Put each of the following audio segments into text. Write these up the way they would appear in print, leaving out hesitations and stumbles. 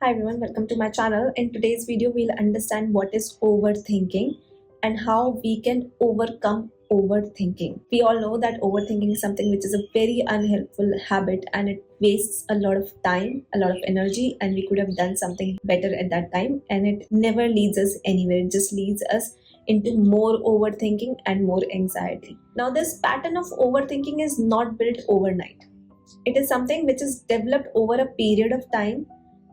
Hi everyone, welcome to my channel. In today's video, we'll understand what is overthinking and how we can overcome overthinking. We all know that overthinking is something which is a very unhelpful habit and it wastes a lot of time, a lot of energy, and we could have done something better at that time, and it never leads us anywhere. It just leads us into more overthinking and more anxiety. Now, this pattern of overthinking is not built overnight. It is something which is developed over a period of time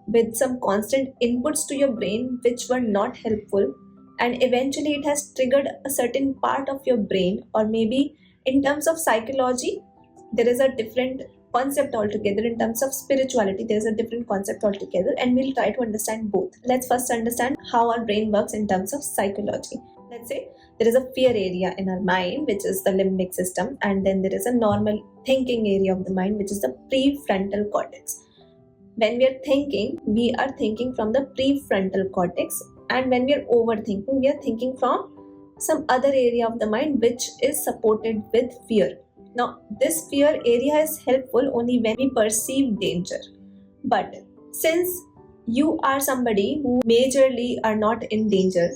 with some constant inputs to your brain which were not helpful, and eventually it has triggered a certain part of your brain. Or maybe in terms of psychology there is a different concept altogether. In terms of spirituality there is a different concept altogether, and we'll try to understand both. Let's first understand how our brain works in terms of psychology. Let's say there is a fear area in our mind, which is the limbic system, and then there is a normal thinking area of the mind, which is the prefrontal cortex. When we are thinking, we are thinking from the prefrontal cortex, and when we are overthinking, we are thinking from some other area of the mind which is supported with fear. Now, this fear area is helpful only when we perceive danger. But since you are somebody who majorly are not in danger,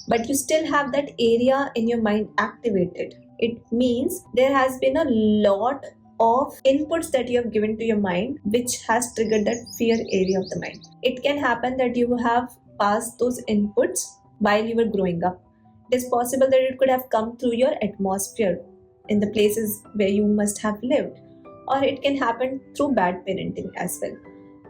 but you still have that area in your mind activated, it means there has been a lot of inputs that you have given to your mind which has triggered that fear area of the mind. It can happen that you have passed those inputs while you were growing up. It is possible that it could have come through your atmosphere in the places where you must have lived, or it can happen through bad parenting as well.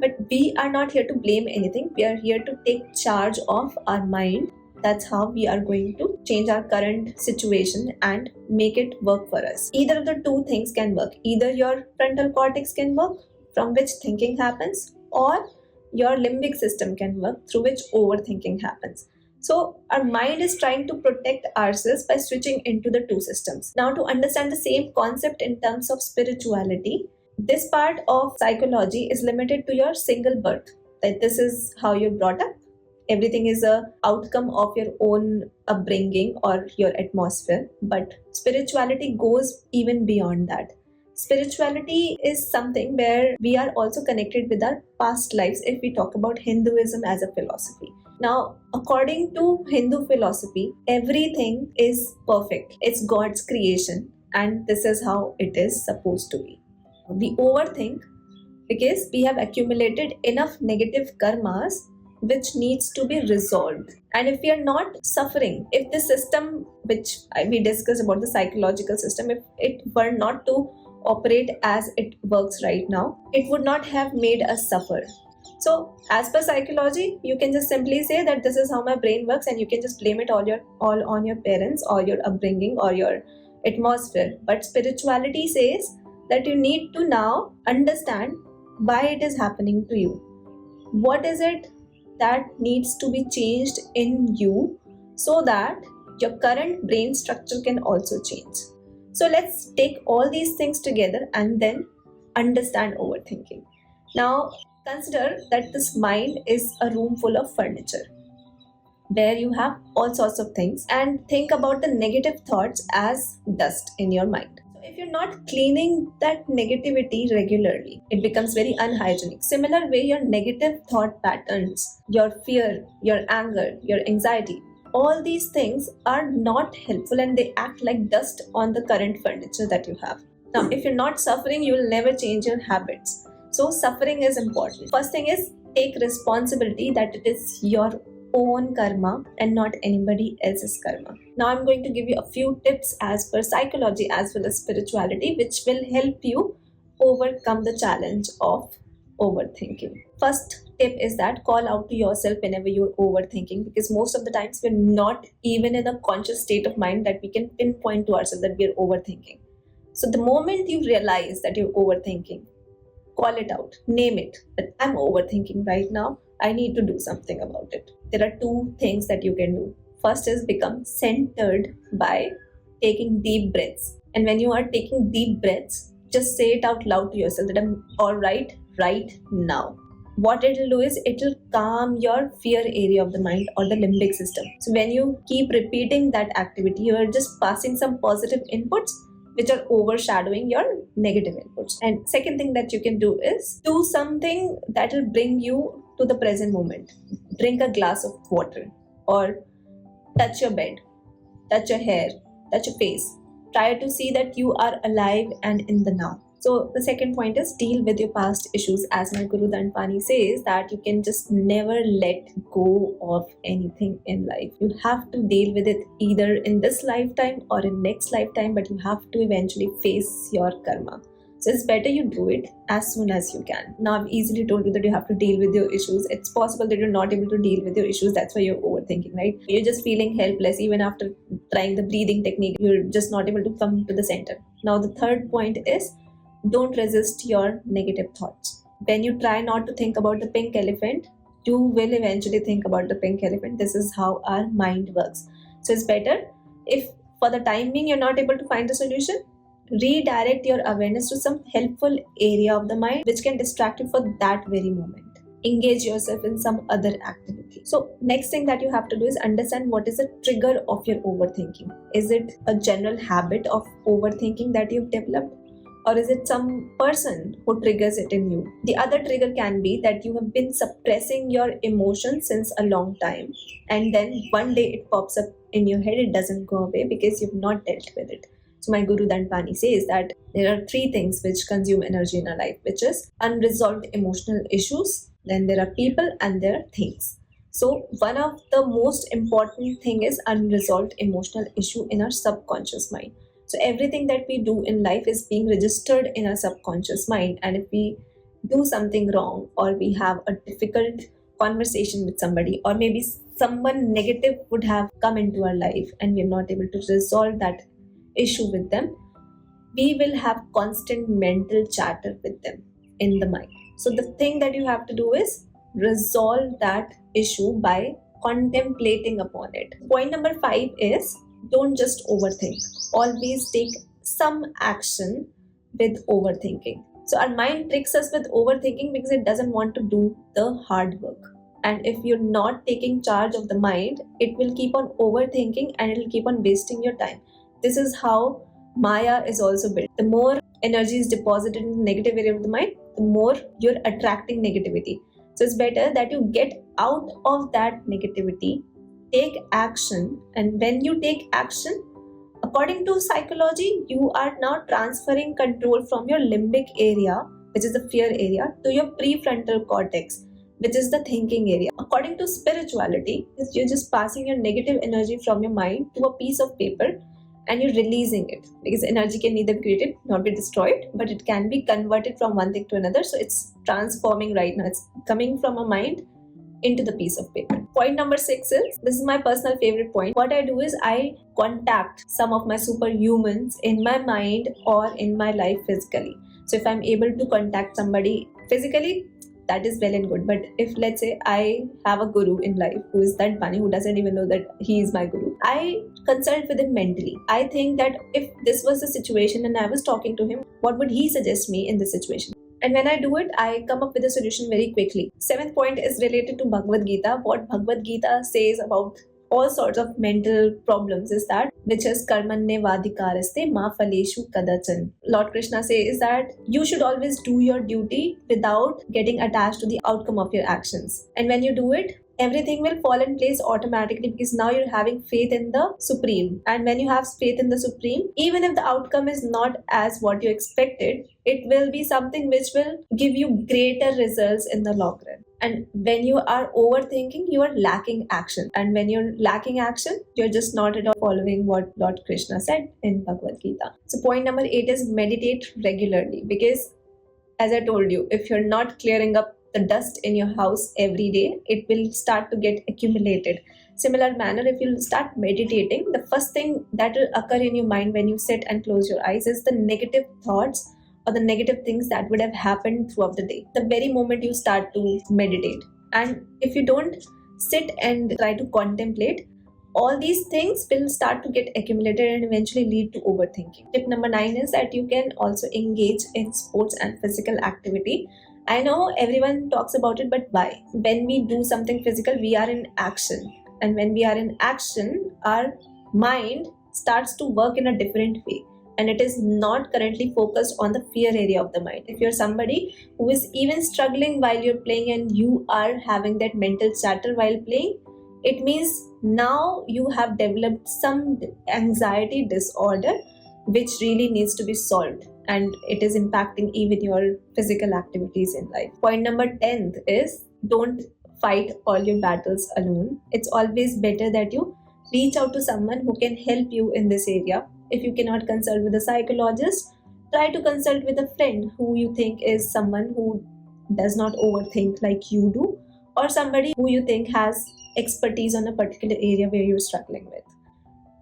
But we are not here to blame anything. We are here to take charge of our mind. That's how we are going to change our current situation and make it work for us. Either of the two things can work. Either your frontal cortex can work, from which thinking happens, or your limbic system can work, through which overthinking happens. So our mind is trying to protect ourselves by switching into the two systems. Now, to understand the same concept in terms of spirituality, this part of psychology is limited to your single birth. That this is how you're brought up. Everything is a outcome of your own upbringing or your atmosphere. But spirituality goes even beyond that. Spirituality is something where we are also connected with our past lives if we talk about Hinduism as a philosophy. Now, according to Hindu philosophy, everything is perfect. It's God's creation, and this is how it is supposed to be. We overthink because we have accumulated enough negative karmas which needs to be resolved. And if we are not suffering, if the system which we discussed about the psychological system, if it were not to operate as it works right now, it would not have made us suffer. So as per psychology, you can just simply say that this is how my brain works, and you can just blame it all on your parents or your upbringing or your atmosphere. But spirituality says that you need to now understand why it is happening to you. What is it that needs to be changed in you so that your current brain structure can also change? So let's take all these things together and then understand overthinking. Now, consider that this mind is a room full of furniture where you have all sorts of things, and think about the negative thoughts as dust in your mind. So if you're not cleaning that negativity regularly, it becomes very unhygienic. Similar way, your negative thought patterns, your fear, your anger, your anxiety, all these things are not helpful and they act like dust on the current furniture that you have. Now, if you're not suffering, you will never change your habits. So suffering is important. First thing is, take responsibility that it is your own karma and not anybody else's karma. Now I'm going to give you a few tips as per psychology as well as spirituality, which will help you overcome the challenge of overthinking. First tip is that call out to yourself whenever you're overthinking, because most of the times we're not even in a conscious state of mind that we can pinpoint to ourselves that we're overthinking. So the moment you realize that you're overthinking, call it out, name it, that I'm overthinking right now. I need to do something about it. There are two things that you can do. First is become centered by taking deep breaths. And when you are taking deep breaths, just say it out loud to yourself that I'm alright right now. What it will do is it will calm your fear area of the mind or the limbic system. So when you keep repeating that activity, you are just passing some positive inputs which are overshadowing your negative inputs. And second thing that you can do is do something that will bring you to the present moment. Drink a glass of water or touch your bed, touch your hair, touch your face. Try to see that you are alive and in the now. So the second point is deal with your past issues. As my Guru Dandpani says, that you can just never let go of anything in life. You have to deal with it either in this lifetime or in next lifetime, but you have to eventually face your karma. So it's better you do it as soon as you can. Now I've easily told you that you have to deal with your issues. It's possible that you're not able to deal with your issues. That's why you're overthinking, right? You're just feeling helpless. Even after trying the breathing technique, you're just not able to come to the center. Now the third point is don't resist your negative thoughts. When you try not to think about the pink elephant, you will eventually think about the pink elephant. This is how our mind works. So it's better if for the time being you're not able to find a solution, redirect your awareness to some helpful area of the mind which can distract you for that very moment. Engage yourself in some other activity. So next thing that you have to do is understand what is the trigger of your overthinking. Is it a general habit of overthinking that you've developed? Or is it some person who triggers it in you? The other trigger can be that you have been suppressing your emotions since a long time, and then one day it pops up in your head, it doesn't go away because you've not dealt with it. So my Guru Dandpani says that there are three things which consume energy in our life, which is unresolved emotional issues, then there are people, and there are things. So one of the most important thing is unresolved emotional issue in our subconscious mind. So everything that we do in life is being registered in our subconscious mind, and if we do something wrong or we have a difficult conversation with somebody, or maybe someone negative would have come into our life and we're not able to resolve that issue with them, we will have constant mental chatter with them in the mind. So the thing that you have to do is resolve that issue by contemplating upon it. Point number 5 is don't just overthink. Always take some action with overthinking. So our mind tricks us with overthinking because it doesn't want to do the hard work. And if you're not taking charge of the mind, it will keep on overthinking and it will keep on wasting your time. This is how Maya is also built. The more energy is deposited in the negative area of the mind, the more you're attracting negativity. So it's better that you get out of that negativity, take action, and when you take action, according to psychology, you are now transferring control from your limbic area, which is the fear area, to your prefrontal cortex, which is the thinking area. According to spirituality, you're just passing your negative energy from your mind to a piece of paper and you're releasing it, because energy can neither be created nor be destroyed, but it can be converted from one thing to another. So it's transforming right now. It's coming from a mind into the piece of paper. Point number 6 is, this is my personal favorite point. What I do is I contact some of my superhumans in my mind or in my life physically. So if I'm able to contact somebody physically, that is well and good. But if let's say I have a guru in life who is Dandpani, who doesn't even know that he is my guru, I consult with him mentally. I think that if this was the situation and I was talking to him, what would he suggest me in this situation? And when I do it, I come up with a solution very quickly. 7th point is related to Bhagavad Gita. What Bhagavad Gita says about all sorts of mental problems is that, which is karmanne vadikaraste ma phaleshu kadachan. Lord Krishna says that you should always do your duty without getting attached to the outcome of your actions. And when you do it, everything will fall in place automatically, because now you're having faith in the Supreme. And when you have faith in the Supreme, even if the outcome is not as what you expected, it will be something which will give you greater results in the long run. And when you are overthinking, you are lacking action. And when you're lacking action, you're just not at all following what Lord Krishna said in Bhagavad Gita. So point number 8 is meditate regularly, because as I told you, if you're not clearing up the dust in your house every day, it will start to get accumulated. Similar manner, if you start meditating, the first thing that will occur in your mind when you sit and close your eyes is the negative thoughts or the negative things that would have happened throughout the day, the very moment you start to meditate. And if you don't sit and try to contemplate, all these things will start to get accumulated and eventually lead to overthinking. Tip number 9 is that you can also engage in sports and physical activity. I know everyone talks about it, but why? When we do something physical, we are in action. And when we are in action, our mind starts to work in a different way. and it is not currently focused on the fear area of the mind. If you're somebody who is even struggling while you're playing and you are having that mental chatter while playing, it means now you have developed some anxiety disorder which really needs to be solved, and it is impacting even your physical activities in life. Point number 10 is don't fight all your battles alone. It's always better that you reach out to someone who can help you in this area. If you cannot consult with a psychologist, try to consult with a friend who you think is someone who does not overthink like you do, or somebody who you think has expertise on a particular area where you're struggling with.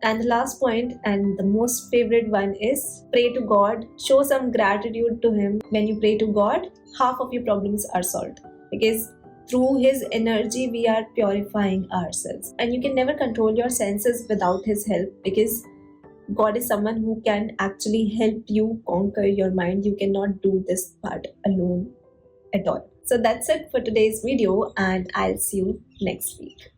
And the last point, and the most favorite one, is pray to God. Show some gratitude to Him. When you pray to God, half of your problems are solved, because through His energy we are purifying ourselves. And you can never control your senses without His help, because God is someone who can actually help you conquer your mind. You cannot do this part alone at all. So that's it for today's video, and I'll see you next week.